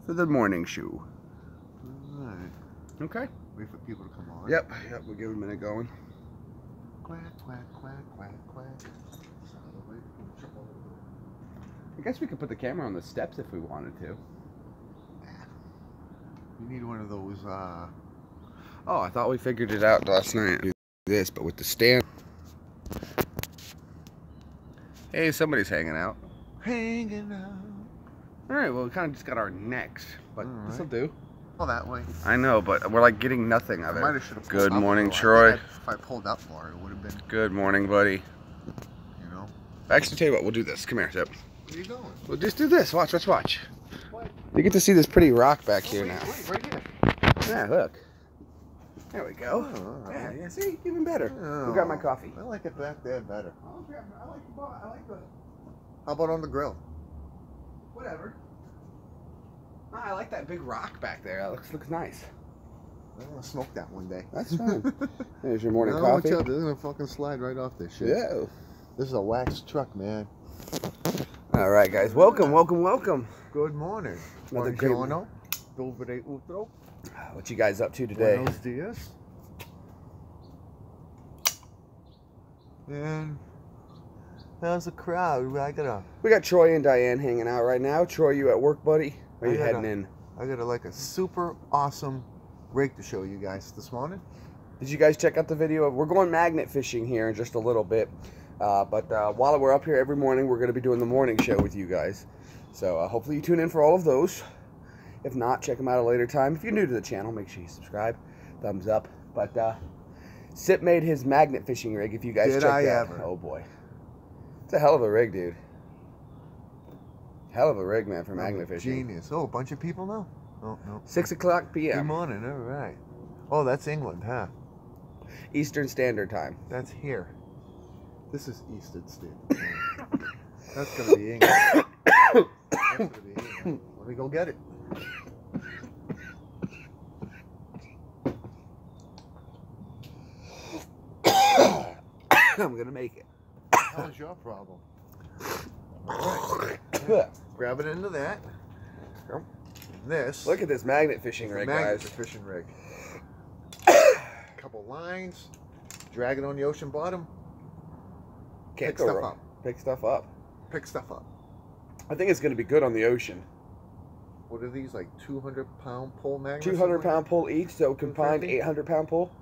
for the morning shoe. Alright. Okay. Wait for people to come on. Yep, we'll give it a minute going. Quack, quack, quack, quack, quack. I guess we could put the camera on the steps if we wanted to. You need one of those, Oh, I thought we figured it out last night. Do this, but with the stand. Hey, somebody's hanging out. hanging out. Alright, well, we kind of just got our necks, but this'll do. Oh, that way. I know, but we're like getting nothing of it. Might have should have Good pulled up morning, more. Troy. If I pulled up more, it would have been, Good morning, buddy. you know. Actually, tell you what, we'll do this. Come here, Zip. Where are you going? We'll just do this. Watch, watch, watch. What? You get to see this pretty rock back here now. Wait, right here. Yeah, look. There we go. Oh, Yeah, yeah, see? Even better. Oh, Who got my coffee? I like it back there better. I like the... How about on the grill? Whatever. I like that big rock back there. That looks nice. I want to smoke that one day. That's fine. There's your morning No, coffee. watch out, they're gonna fucking slide right off this shit. Yeah. This is a wax truck, man. All right, guys. Welcome, welcome, welcome. Good morning. Another great Buongiorno. Dovere utro. What you guys up to today? Buenos dias. And how's the crowd? We got Troy and Diane hanging out right now. Troy, you at work, buddy? Or are you I got heading in? I got like a super awesome rig to show you guys this morning. Did you guys check out the video? We're going magnet fishing here in just a little bit. But while we're up here every morning, we're going to be doing the morning show with you guys. So hopefully you tune in for all of those. If not, check them out at a later time. If you're new to the channel, make sure you subscribe. Thumbs up. But Sip made his magnet fishing rig. If you guys check that out. Oh boy. It's a hell of a rig, dude. Hell of a rig, man, for magnet fishing. Genius. Oh, a bunch of people now? Oh, no. 6 o'clock Good p.m. morning. All right. Oh, that's England, huh? Eastern Standard Time. That's here. This is Eastern Standard. That's going to be England. That's going to be England. Let me go get it. I'm going to make it. How's your problem? All right. Grab it into that. This. Look at this magnet fishing rig, magnet guys. fishing rig. Couple lines. Drag it on the ocean bottom. Can't Pick go stuff wrong. up. Pick stuff up. Pick stuff up. I think it's going to be good on the ocean. What are these, like 200-pound pull magnets? 200-pound pull each, so combined 800-pound pull.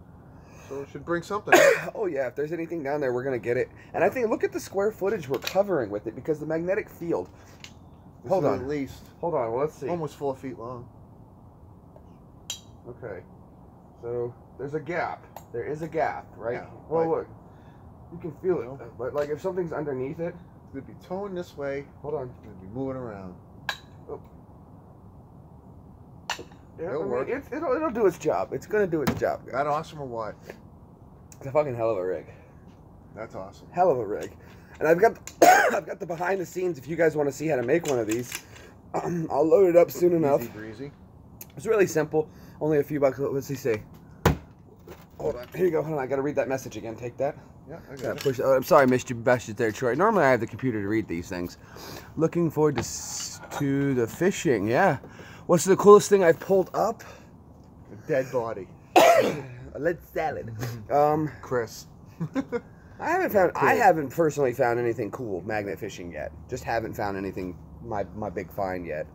So it should bring something. Oh yeah, if there's anything down there, we're going to get it. And I think, look at the square footage we're covering with it, because the magnetic field. Hold on. At least. Hold on, well, let's see. Almost 4 feet long. Okay. So, there's a gap. There is a gap, right? Yeah, well, but- look. You can feel it. But, like, if something's underneath it. It's going to be towing this way. Hold on. It's going to be moving around. Oh. Yeah, It'll work. It'll do its job. It's going to do its job, guys. That awesome or what? It's a fucking hell of a rig. That's awesome. Hell of a rig. And I've got I've got the behind the scenes if you guys want to see how to make one of these. I'll load it up soon enough. Easy breezy. It's really simple. Only a few bucks. Let's see. Hold on. Here you go. Hold on. I got to read that message again. Take that. Yeah, I got it. Push. Oh, I'm sorry, I missed you. Bashed it there, Troy. Normally I have the computer to read these things. Looking forward to the fishing. Yeah. What's the coolest thing I've pulled up? A dead body. A lead salad. Chris. I haven't personally found anything cool magnet fishing yet. Just haven't found anything my big find yet.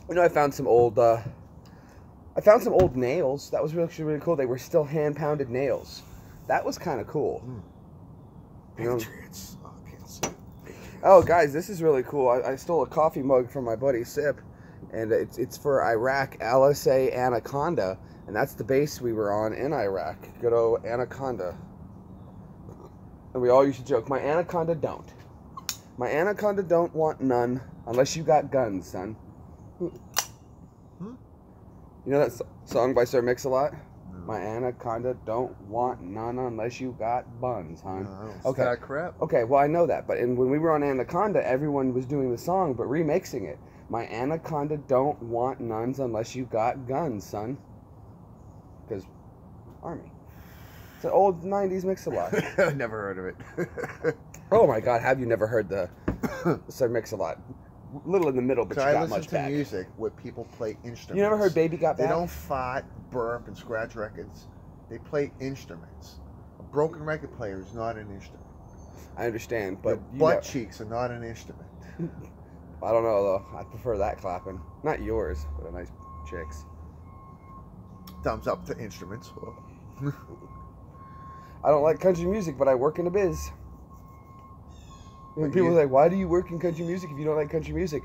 You know, I found some old nails. That was really cool. They were still hand pounded nails. That was kind of cool. Patriots. Oh, I can't see it. Oh, guys, this is really cool. I stole a coffee mug from my buddy Sip, and it's for Iraq LSA Anaconda, and that's the base we were on in Iraq. Good old Anaconda. And we all used to joke, my Anaconda don't. My Anaconda don't want none unless you got guns, son. You know that song by Sir Mix-a-Lot? My Anaconda don't want none unless you got buns, hon. No, okay. That crap. Okay, well, I know that. But when we were on Anaconda, everyone was doing the song, but remixing it. My Anaconda don't want nuns unless you got guns, son. Because Army. It's an old 90s Mix-a-Lot. Never heard of it. Oh, my God. Have you never heard the Sir Mix-a-Lot? little in the middle, but you I got listen much to back. music where people play instruments. You never heard Baby Got They Back? don't fart, burp, and scratch records. They play instruments. A broken record player is not an instrument. I understand, but Your butt cheeks are not an instrument. I don't know though. I prefer that clapping. Not yours, but a nice chick's. Thumbs up to instruments. I don't like country music, but I work in a biz. And But people you- are like, why do you work in country music if you don't like country music?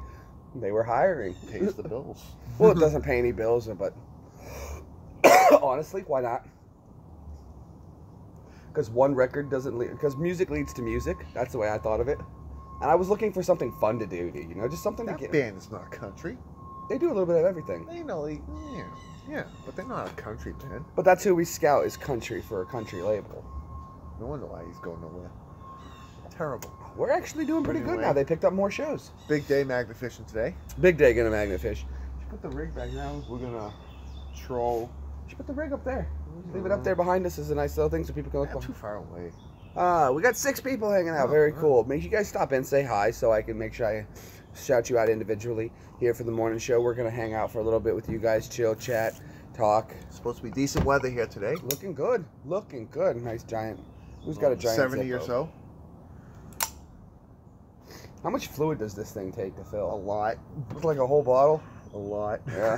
They were hiring. Pays the bills. Well, it doesn't pay any bills, but honestly, why not? Because one record doesn't lead, because music leads to music. That's the way I thought of it. And I was looking for something fun to do, you know, just something to That get. band is not country. They do a little bit of everything. They know, yeah, but they're not a country band. But that's who we scout is country for a country label. No wonder why he's going nowhere. Terrible. We're actually doing pretty good Anyway. now. They picked up more shows. Big day Magnifishing today. Big day gonna Magnafish. Should put the rig back now. We're gonna troll. Should put the rig up there. Leave it up there behind us as a nice little thing so people can look. Not too far away. We got 6 people hanging out. Oh, Very wow. cool. Make sure you guys stop in, say hi, so I can make sure I shout you out individually here for the morning show. We're gonna hang out for a little bit with you guys, chill, chat, talk. Supposed to be decent weather here today. Looking good. Looking good. Nice giant. Who's got a giant 70 or Zippo? so. How much fluid does this thing take to A fill? lot. Looks like a whole bottle. A lot. Yeah.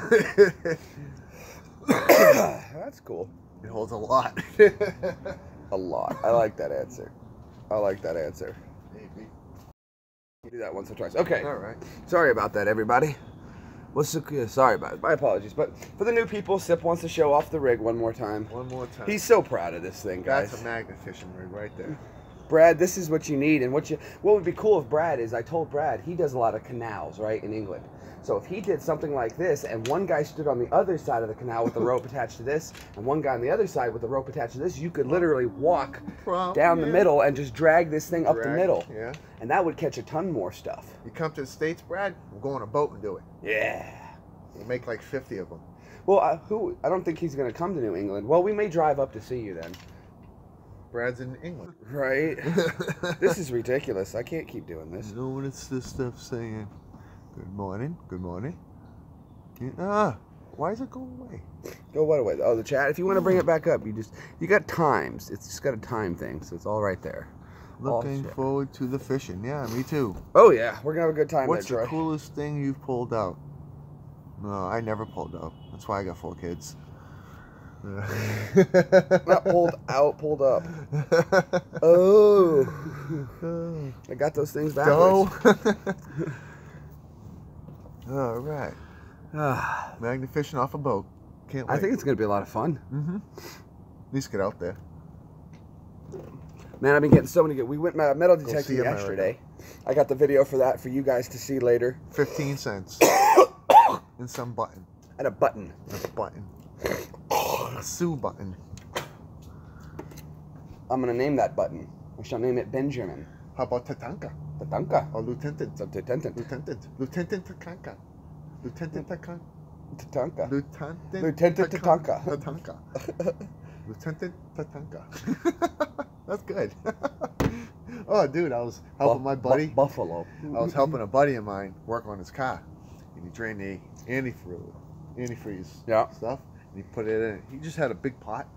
That's cool. It holds a lot. A lot. I like that answer. I like that answer. Maybe. Do that once or twice. Okay. All right. Sorry about that, everybody. Sorry about it. My apologies. But for the new people, Sip wants to show off the rig one more time. One more time. He's so proud of this thing, guys. That's a Magnifishing rig right there. Brad, this is what you need, and what would be cool if Brad is, I told Brad, he does a lot of canals, right, in England. So if he did something like this, and one guy stood on the other side of the canal with the rope attached to this, and one guy on the other side with the rope attached to this, you could literally walk down the middle and just drag this thing up the middle. Yeah. And that would catch a ton more stuff. You come to the States, Brad, we'll go on a boat and do it. Yeah. We'll make like 50 of them. Well, I don't think he's going to come to New England. Well, we may drive up to see you then. Brad's in England. Right? This is ridiculous. I can't keep doing this. You know what it's this stuff saying? Good morning. Good morning. Yeah, why does it go away? Go what away? Oh, the chat. If you want to bring it back up, you got times. It's just got a time thing, so it's all right there. Looking shit. forward to the fishing. Yeah, me too. Oh yeah, we're gonna have a good time. What's there, the Troy. coolest thing you've pulled out? No, I never pulled out. That's why I got 4 kids. Not pulled out, pulled up. Oh, I got those things Go. backwards. All right. Magnifishing off a boat. Can't wait. I think it's gonna be a lot of fun. At least get out there. Man, I've been getting so many good. We went metal see detecting America. yesterday. I got the video for that for you guys to see later. 15 cents. And some button. And a button. A button. A Sue button. I'm gonna name that button. I shall name it Benjamin. How about Tatanka? Tatanka. Or Lieutenant? Lieutenant. Lieutenant Tatanka. Lieutenant Tatanka. Tatanka. Lieutenant Lieutenant Tatanka. Tatanka. Lieutenant Tatanka. That's good. Oh, dude, I was helping my buddy. Buffalo. I was helping a buddy of mine work on his car, and he drained the antifreeze Yeah. stuff, and he put it in. He just had a big pot.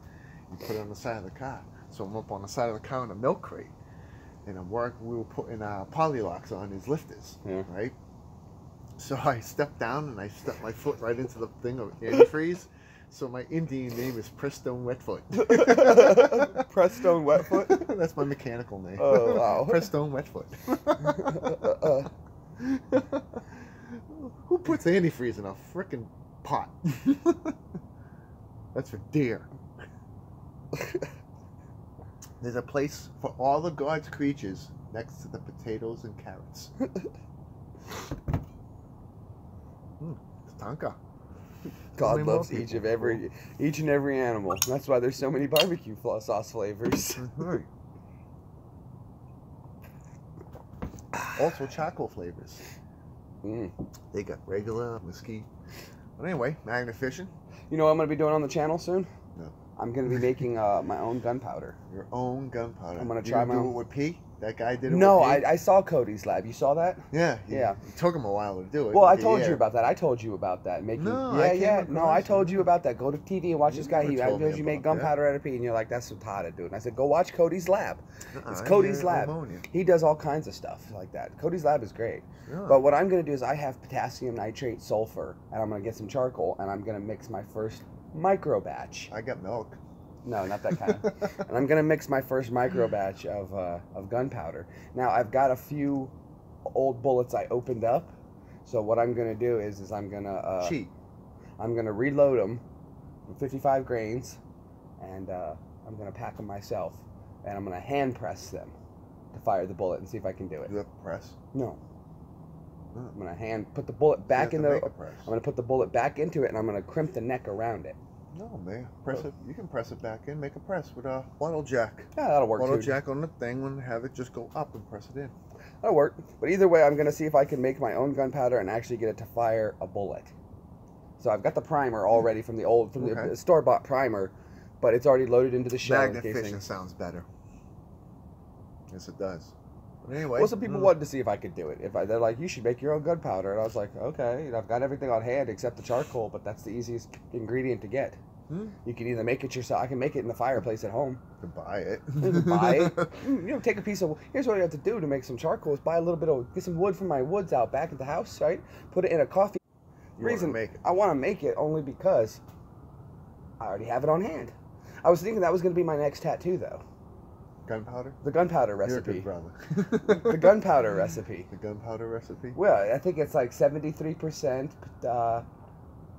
He put it on the side of the car. So I'm up on the side of the car in a milk crate, and we were putting polylocks on his lifters, Yeah. right? So I stepped down and I stepped my foot right into the thing of antifreeze. So my Indian name is Prestone Wetfoot. Prestone Wetfoot? That's my mechanical name. Oh, wow. Prestone Wetfoot. Who puts antifreeze in a frickin' pot? That's for deer. There's a place for all the God's creatures next to the potatoes and carrots. Tatanka. God Many more loves each people. and every animal. That's why there's so many barbecue sauce flavors. Right. Also charcoal flavors. Mm. They got regular, mesquite. But anyway, Magnifishing. You know what I'm going to be doing on the channel soon? No. I'm going to be making my own gunpowder. Your own gunpowder. I'm gonna You try my do own. it with pee? That guy did it. No, with Pete. I saw Cody's lab. You saw that? Yeah. Yeah. It took him a while to do it. Well, I Okay, told yeah. you about that. I told you about that. Making, No, yeah, I came yeah. No, I across told it. you about that. Go to TV and watch this guy. You He never told me knows you make about that. gunpowder recipe, and you're like, that's what Todd doing. I said, go watch Cody's lab. It's I Cody's hear lab. ammonia. He does all kinds of stuff like that. Cody's lab is great. Yeah. But what I'm going to do is I have potassium nitrate sulfur, and I'm going to get some charcoal, and I'm going to mix my first micro batch. I got milk. No, not that kind of. And I'm going to mix my first micro batch of gunpowder. Now, I've got a few old bullets I opened up. So what I'm going to do is I'm going to... Cheat. I'm going to reload them with 55 grains, and I'm going to pack them myself, and I'm going to hand press them to fire the bullet and see if I can do it. You have to press. No. Oh. I'm going to put the bullet back in You the... have to make a press. I'm going to put the bullet back into it, and I'm going to crimp the neck around it. No, man. Press it. You can press it back in. Make a press with a bottle jack. Yeah, that'll work Bottle too. jack on the thing and have it just go up and press it in. That'll work. But either way, I'm going to see if I can make my own gunpowder and actually get it to fire a bullet. So I've got the primer already from the store-bought primer, but it's already loaded into the shell. Magnet fishing sounds better. Yes, it does. But anyway. Well, some people wanted to see if I could do it. They're like, you should make your own gunpowder. And I was like, okay. And I've got everything on hand except the charcoal, but that's the easiest ingredient to get. You can either make it yourself. I can make it in the fireplace at home. You can buy it. You can buy it. You know, take a piece of... Here's what you have to do to make some charcoal is buy a little bit of... Get some wood from my woods out back at the house, right? Put it in a coffee... I want to make it only because I already have it on hand. I was thinking that was going to be my next tattoo, though. Gunpowder? The gunpowder You're a recipe. good brother. The gunpowder recipe. The gunpowder recipe? Well, I think it's like 73%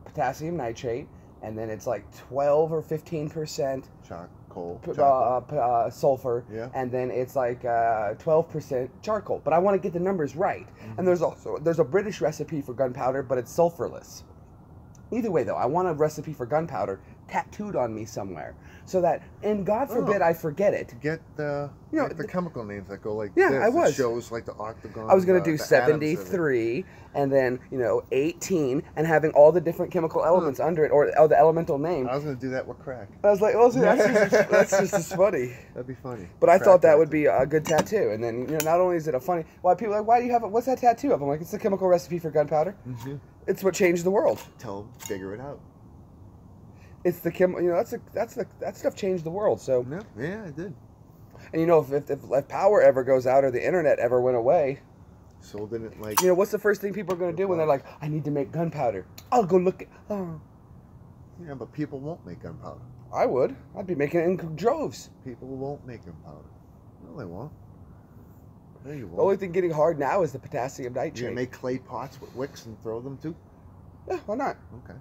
potassium nitrate, and then it's like 12 or 15% Charcoal. sulfur, Yeah. and then it's like 12% charcoal. But I want to get the numbers right. And there's a British recipe for gunpowder, but it's sulfurless. Either way, though, I want a recipe for gunpowder tattooed on me somewhere, so that, and God forbid I forget it. Get the the chemical names that go like yeah, this. I was. It shows like the octagon. I was gonna do the 73, and then 18, and having all the different chemical elements under it, or the elemental name. I was gonna do that with crack. I was like, well, see, that's just as funny. That'd be funny. But I thought that would be a good tattoo, and then not only is it a funny, why people are like, why do you have it? What's that tattoo of? I'm like, it's the chemical recipe for gunpowder. It's what changed the world. Tell them, figure it out. It's the that stuff changed the world. So yeah, it did. And if power ever goes out or the internet ever went away, so didn't like. What's the first thing people are going to do when they're like, I need to make gunpowder? I'll go look. Yeah, but people won't make gunpowder. I would. I'd be making it in droves. People won't make gunpowder. No, they won't. No, you won't. The only thing getting hard now is the potassium nitrate. You make clay pots with wicks and throw them too? Yeah, why not? Okay.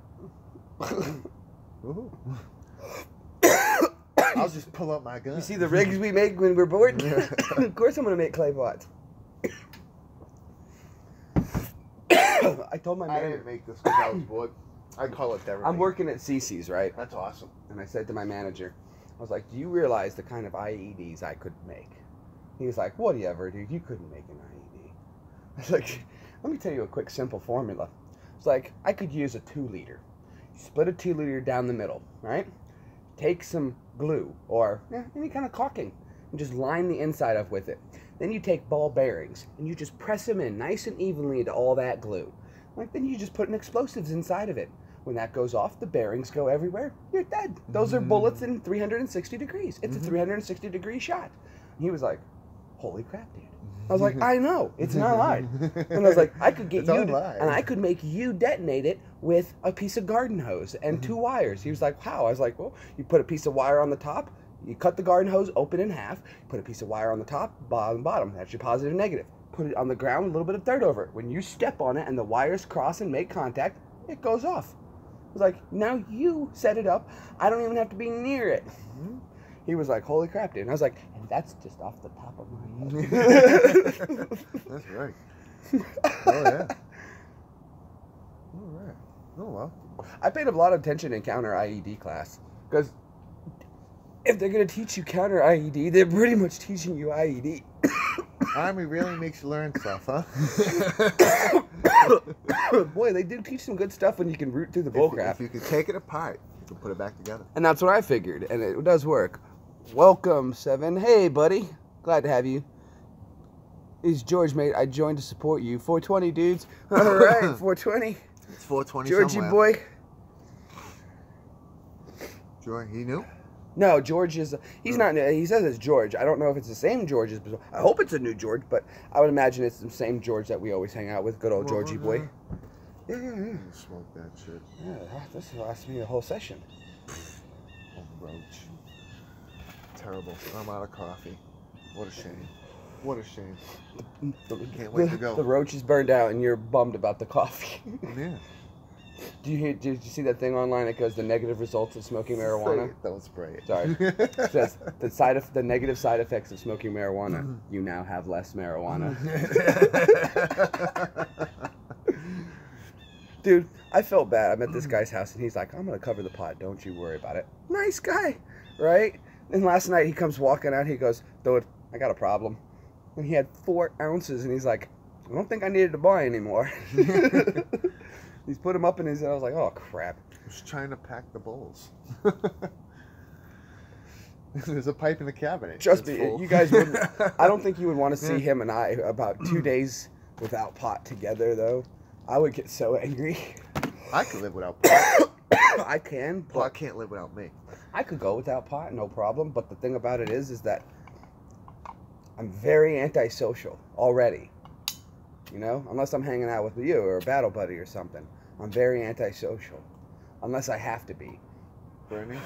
I'll just pull out my gun. You see the rigs we make when we're bored? Of course I'm going to make clay pots. I told my manager. I didn't make this because I was bored. I call it therapy. I'm working at CC's, right? That's awesome. And I said to my manager, I was like, do you realize the kind of IEDs I could make? He was like, whatever, dude, you couldn't make an IED. I was like, let me tell you a quick, simple formula. It's like, I could use a 2-liter. Split a 2-liter down the middle, right? Take some glue or any kind of caulking and just line the inside up with it. Then you take ball bearings and you just press them in nice and evenly into all that glue. Then you just put an explosives inside of it. When that goes off, the bearings go everywhere. You're dead. Those are bullets in 360 degrees. It's a 360-degree shot. And he was like, holy crap, dude. I was like, I know, it's not hard. And I was like, I could get you, and I could make you detonate it with a piece of garden hose and 2 wires. He was like, how? I was like, well, you put a piece of wire on the top, you cut the garden hose open in half, put a piece of wire on the top, bottom. That's your positive and negative. Put it on the ground, a little bit of dirt over it. When you step on it and the wires cross and make contact, it goes off. I was like, now you set it up. I don't even have to be near it. He was like, holy crap, dude. And I was like, and that's just off the top of my head. That's right. Oh, yeah. All right. Oh, well. I paid a lot of attention in counter IED class. Because if they're going to teach you counter IED, they're pretty much teaching you IED. Army really makes you learn stuff, huh? Boy, they do teach some good stuff when you can root through the bullcrap. If you could take it apart, you can put it back together. And that's what I figured, and it does work. Welcome, Seven. Hey, buddy. Glad to have you. He's George, mate. I joined to support you. 420, dudes. All right, 420. It's 420 Georgie somewhere. boy. George, he knew? No, George is. He's not. He says it's George. I don't know if it's the same George as. I hope it's a new George, but I would imagine it's the same George that we always hang out with. Good old Georgie boy. Yeah. Smoke that shit. Yeah, this will last me a whole session. Oh, roach. Terrible. I'm out of coffee. What a shame. What a shame. Can't wait to go. The roach is burned out, and you're bummed about the coffee. Yeah. Did you see that thing online that goes the negative results of smoking marijuana? Don't spray it. Sorry. It says the negative side effects of smoking marijuana. You now have less marijuana. Dude, I felt bad. I'm at this guy's house, and he's like, I'm going to cover the pot. Don't you worry about it. Nice guy, right? And last night, he comes walking out. He goes, dude, I got a problem. And he had 4 ounces, and he's like, I don't think I needed to buy anymore. He's put him up in his, I was like, oh, crap. I was trying to pack the bowls. There's a pipe in the cabinet. Trust me, you guys wouldn't, I don't think you would want to see him and I about 2 days without pot together, though. I would get so angry. I could live without pot. I can, but Pot can't live without me. I could go without pot, no problem. But the thing about it is that I'm very antisocial already. You know, unless I'm hanging out with you or a battle buddy or something. I'm very antisocial. Unless I have to be. Bernie?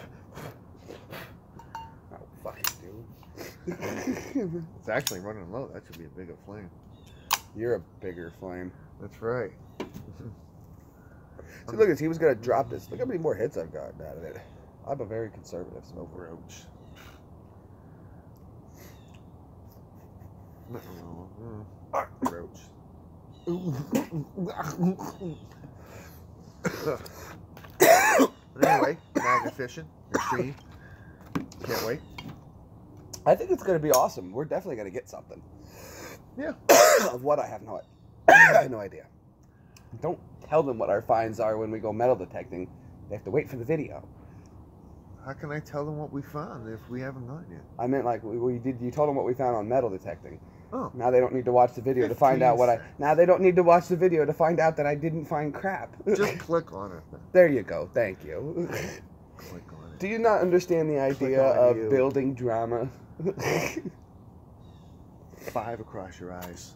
Oh, fuck it, dude. It's actually running low. That should be a bigger flame. You're a bigger flame. That's right. See, look, he was going to drop this. Look how many more hits I've gotten out of it. I'm a very conservative smoker. Roach. Roach. But anyway, magnet fishing, extreme. Can't wait. I think it's going to be awesome. We're definitely going to get something. Yeah. Of what I have no idea. Don't tell them what our finds are when we go metal detecting. They have to wait for the video. How can I tell them what we found if we haven't gone yet? I meant like you told them what we found on metal detecting. Oh. Now they don't need to watch the video to find out what I. Now they don't need to watch the video to find out that I didn't find crap. Just click on it. There you go. Thank you. Click on it. Do you not understand the idea of building drama? 5 across your eyes.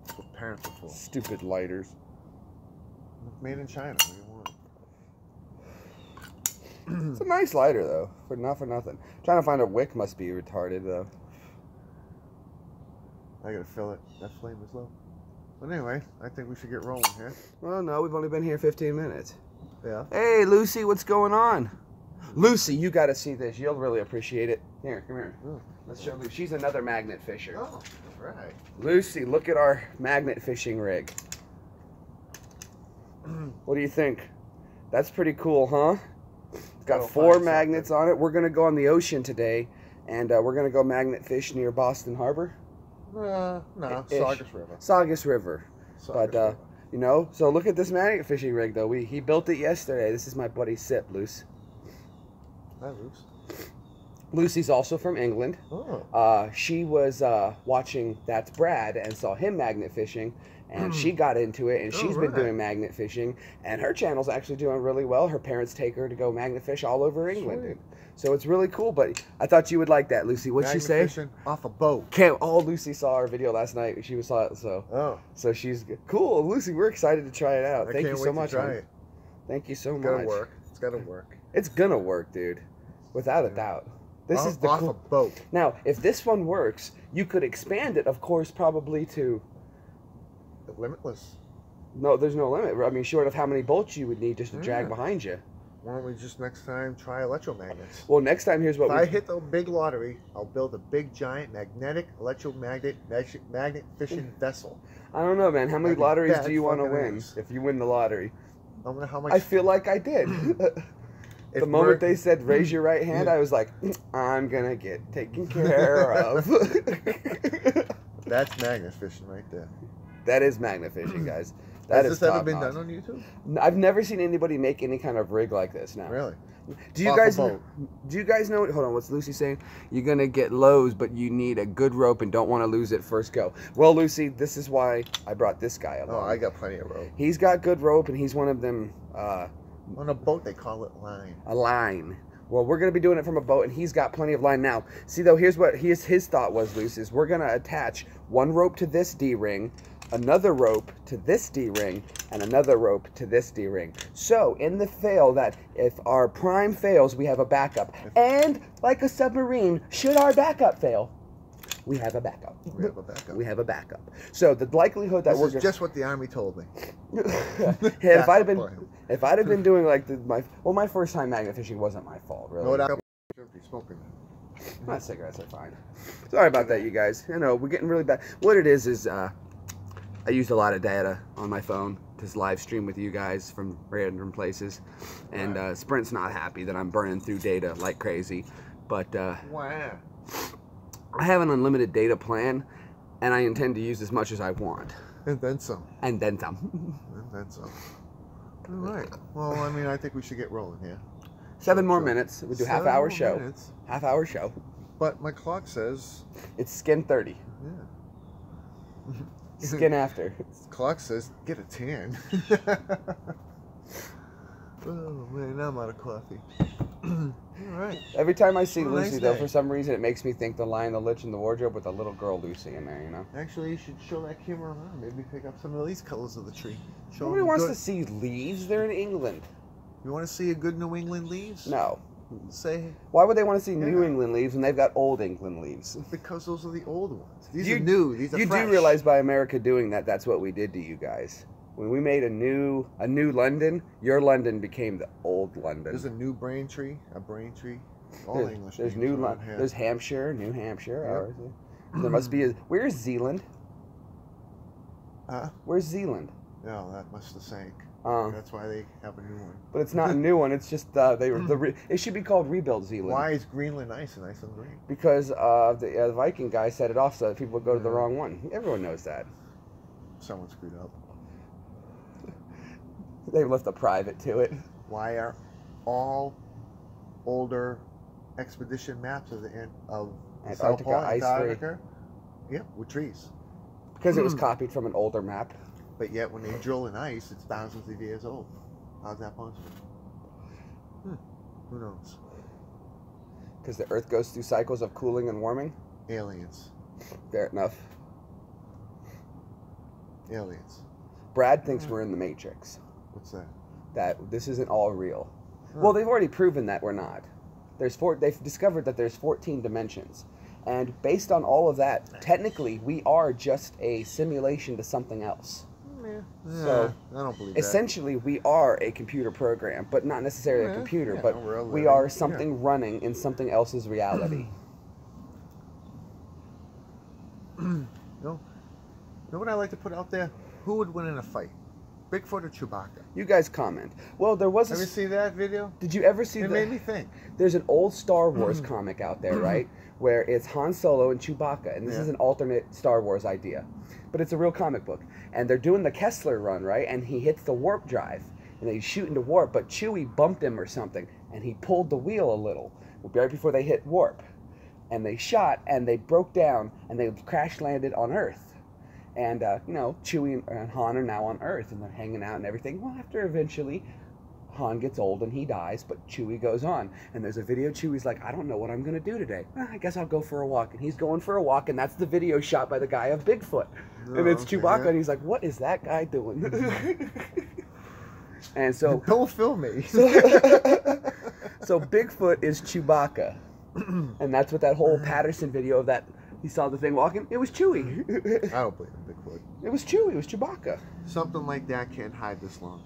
That's what parents are for. Stupid lighters. Made in China. What do you want? It's a nice lighter though, not for nothing. Trying to find a wick must be retarded though. I gotta fill it. That flame is low. But anyway, I think we should get rolling here. Well, no, we've only been here 15 minutes. Yeah. Hey, Lucy, what's going on? Lucy, you got to see this. You'll really appreciate it. Here, come here. Oh. Let's show Lucy. She's another magnet fisher. Oh, that's right. Lucy, look at our magnet fishing rig. What do you think? That's pretty cool, huh? It's got 4 magnets on it. We're going to go on the ocean today, and we're going to go magnet fish near Boston Harbor. No, Saugus River. Saugus River. Saugus But, River. you know, so look at this magnet fishing rig, though. He built it yesterday. This is my buddy Sip, Luce. Hi, Luce. Lucy's also from England. Oh. She was watching That's Brad and saw him magnet fishing, and she got into it, and she's been doing magnet fishing, and her channel's actually doing really well. Her parents take her to go magnet fish all over England. Sweet. So it's really cool, but I thought you would like that, Lucy. What'd she say? Fishing off a boat. Lucy saw our video last night. She saw it, so. Oh. So she's cool. Lucy, we're excited to try it out. Thank you so much. Try it. Thank you so much. It's gotta work. It's gotta work. It's gonna work, dude. Without a doubt. This is the off cool. a boat. Now, if this one works, you could expand it, of course, probably to. Limitless. No, there's no limit. I mean, short of how many bolts you would need just to drag behind you. Why don't we just next time try electromagnets? Well, next time, here's what If I hit the big lottery, I'll build a big, giant, magnetic electromagnet magnet fishing vessel. I don't know, man. How many That'd be lotteries bad do you want to fucking win ass. if you win the lottery? I wonder how much. I feel like I did. The moment they said raise your right hand, I was like, I'm gonna get taken care of. That's magnet fishing right there. That is magnet fishing, guys. That Has is this ever top been notch. done on YouTube? I've never seen anybody make any kind of rig like this now. Really? Do you Off a guys boat. do you guys know? Hold on, what's Lucy saying? You're gonna get lows, but you need a good rope and don't want to lose it first go. Well, Lucy, this is why I brought this guy along. Oh, I got plenty of rope. He's got good rope, and he's one of them. On a boat, they call it line. A line. Well, we're gonna be doing it from a boat, and he's got plenty of line now. See, though, here's what his thought was, Lucy, is we're gonna attach one rope to this D-ring, another rope to this D-ring, and another rope to this D-ring. So, in the fail that if our prime fails, we have a backup. And, like a submarine, should our backup fail, we have a backup. We have a backup. We have a backup. So, the likelihood that This is just what the Army told me. if I'd Backup have been doing like my first time magnet fishing wasn't my fault, really. No, that shouldn't be smoking. My cigarettes are fine. Sorry about that, you guys. You know, we're getting really bad. What it is I used a lot of data on my phone to live stream with you guys from random places, and Sprint's not happy that I'm burning through data like crazy. But Wow. I have an unlimited data plan, and I intend to use as much as I want, And then some. and then some. And then some. All right. Well, I mean, I think we should get rolling here. 7 more minutes. We do half-hour show. Minutes. Half-hour show. But my clock says, It's skin 30. yeah. Skin after. Clock says, get a tan. Oh man, now I'm out of coffee. All right. Every time I see What a Lucy, nice though, day. for some reason, it makes me think the Lion, the Lich, and the Wardrobe with a little girl Lucy in there, you know? Actually, you should show that camera around. Maybe pick up some of these colors of the tree. Show Nobody them wants good. to see leaves. They're in England. You want to see a good New England leaves? No. Say, Why would they want to see New Yeah. England leaves when they've got Old England leaves? because those are the old ones. These You- are new. These are You fresh. do realize by America doing that, that's what we did to you guys. When we made a new London, your London became the old London. There's a new Braintree, a Braintree. All English. There's names New around here. There's Hampshire, New Hampshire. Yep. or is it- There must be a. Where's Zealand? Huh? Where's Zealand? No, that must have sank. Um, That's why they have a new one. but it's not a new one. It's just it should be called Rebuild Zealand. Why is Greenland nice and green? Because the Viking guy set it off so that people would go to the wrong one. Everyone knows that. Someone screwed up. They left a private to it. Why are all older expedition maps of the South Antarctica Pole, ice-free. Antarctica? Yeah, with trees. Because it was copied from an older map. But yet, when they drill in ice, it's thousands of years old. How's that possible? Who knows? Because the Earth goes through cycles of cooling and warming. Aliens. Fair enough. Aliens. Brad thinks we're in the Matrix. What's that? That this isn't all real. Huh. Well, they've already proven that we're not. They've discovered that there's 14 dimensions. And based on all of that, technically, we are just a simulation to something else. So, I don't believe Essentially, we are a computer program, but not necessarily a Yeah, computer, yeah, but we're a we living- are something running in something else's reality. that. No. Know what I like to put out there? Who would win in a fight? Bigfoot or Chewbacca? You guys comment. Well, there was Have you seen that video? Did you ever see It made me think. There's an old Star Wars comic out there, right? Where it's Han Solo and Chewbacca, and this Yeah. is an alternate Star Wars idea. But it's a real comic book. And they're doing the Kessler run, right? And he hits the warp drive. And they shoot into warp, but Chewie bumped him or something. And he pulled the wheel a little right before they hit warp. And they shot, and they broke down, and they crash landed on Earth. And, Chewie and Han are now on Earth, and they're hanging out and everything. Well, after eventually Han gets old and he dies, but Chewie goes on. And there's a video, Chewie's like, I don't know what I'm going to do today. I guess I'll go for a walk. And he's going for a walk, and that's the video shot by the guy of Bigfoot. And it's okay, Chewbacca, yeah. and he's like, what is that guy doing? And so, Don't film me. so Bigfoot is Chewbacca. And that's what that whole Patterson video of that, he saw the thing walking, it was Chewie. I don't believe in Bigfoot. It was Chewie, it was Chewbacca. Something like that can't hide this long.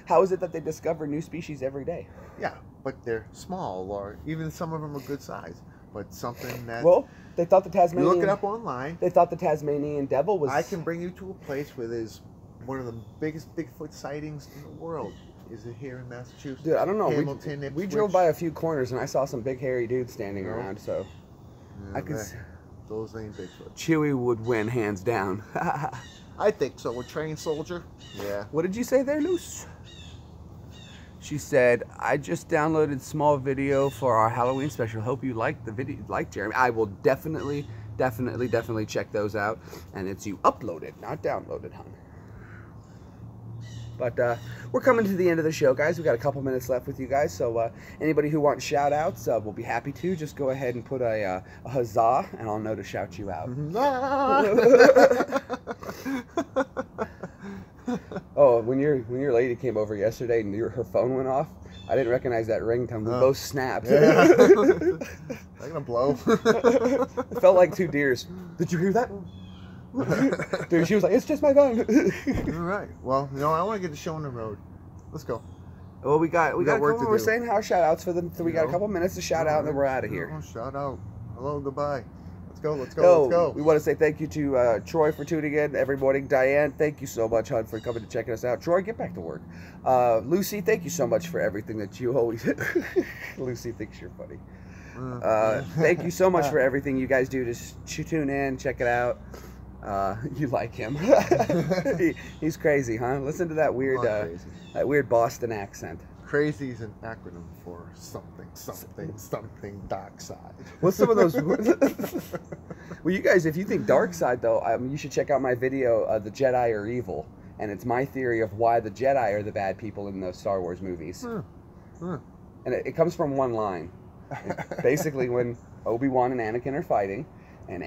How is it that they discover new species every day? Yeah, but they're small, or even some of them are good size. But something that Well, they thought the you Tasmanian... look it up online. They thought the Tasmanian devil was... I can bring you to a place where there's one of the biggest Bigfoot sightings in the world. Is it here in Massachusetts? Dude, I don't know. Hamilton, We Ipswich. drove by a few corners and I saw some big hairy dudes standing No. around, so Yeah, I could... those ain't Bigfoot. Chewie would win hands down. I think so. A trained soldier. Yeah. What did you say there, Luce? She said, I just downloaded small video for our Halloween special. Hope you liked the video, like Jeremy. I will definitely check those out. And it's you uploaded, not downloaded, hon. But we're coming to the end of the show, guys. We've got a couple minutes left with you guys. So anybody who wants shout-outs, we'll be happy to. Just go ahead and put a huzzah, and I'll know to shout you out. Oh, when your lady came over yesterday and her phone went off, I didn't recognize that ringtone. We both snapped. Yeah. I'm gonna blow. It felt like two deers. Did you hear that? Dude, she was like, it's just my phone. All right. Well, I want to get the show on the road. Let's go. Well, we got work to do. We're saying our shout outs for them. So we got a couple minutes to shout out and then we're out of here. Oh, shout out. Hello, goodbye. Let's go. We want to say thank you to Troy for tuning in every morning. Diane, thank you so much, hon, for coming to checking us out. Troy, get back to work. Lucy, thank you so much for everything that you always... Lucy thinks you're funny. Thank you so much for everything you guys do. Just tune in, check it out. You like him. He's crazy, huh? Listen to that weird Boston accent. Crazy is an acronym for something dark side. What's some of those? Well, you guys, if you think dark side though, you should check out my video, The Jedi Are Evil, and it's my theory of why the Jedi are the bad people in those Star Wars movies. And it comes from one line. Basically, when Obi-Wan and Anakin are fighting, and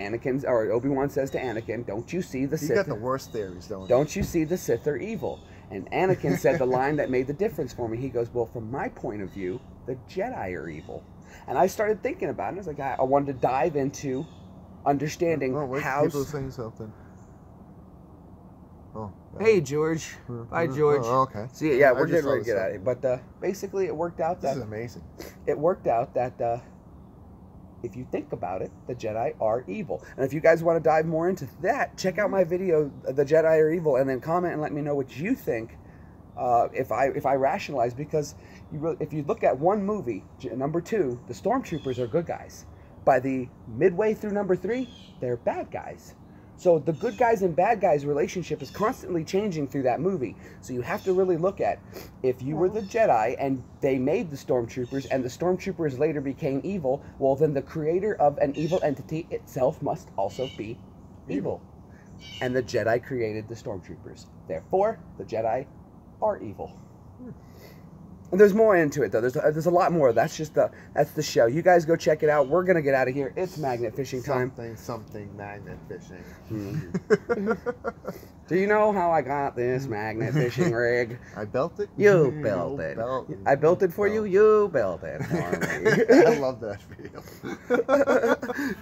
Obi-Wan says to Anakin, "Don't you see the Sith?" You got the worst theories, don't you? Don't you see the Sith are evil? And Anakin said the line that made the difference for me. He goes, "Well, from my point of view, the Jedi are evil." And I started thinking about it. I was like, I wanted to dive into understanding how. People saying something. Oh. Hey, George. Bye, George. Oh, okay. See, yeah, we're getting ready to get at it. But basically, it worked out that... This is amazing. It worked out that if you think about it, the Jedi are evil. And if you guys want to dive more into that, check out my video, The Jedi Are Evil, and then comment and let me know what you think if I rationalize. Because if you look at one movie, number 2, the Stormtroopers are good guys. By the midway through number 3, they're bad guys. So the good guys and bad guys relationship is constantly changing through that movie. So you have to really look at, if you were the Jedi and they made the Stormtroopers and the Stormtroopers later became evil, well then the creator of an evil entity itself must also be evil. And the Jedi created the Stormtroopers. Therefore, the Jedi are evil. And there's more into it though. There's a lot more. That's the show. You guys go check it out. We're gonna get out of here. It's magnet fishing time. Something magnet fishing. Do you know how I got this magnet fishing rig? I built it. You built it. I built it for you. You built it for me. I love that video.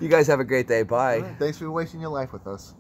You guys have a great day. Bye. Thanks for wasting your life with us.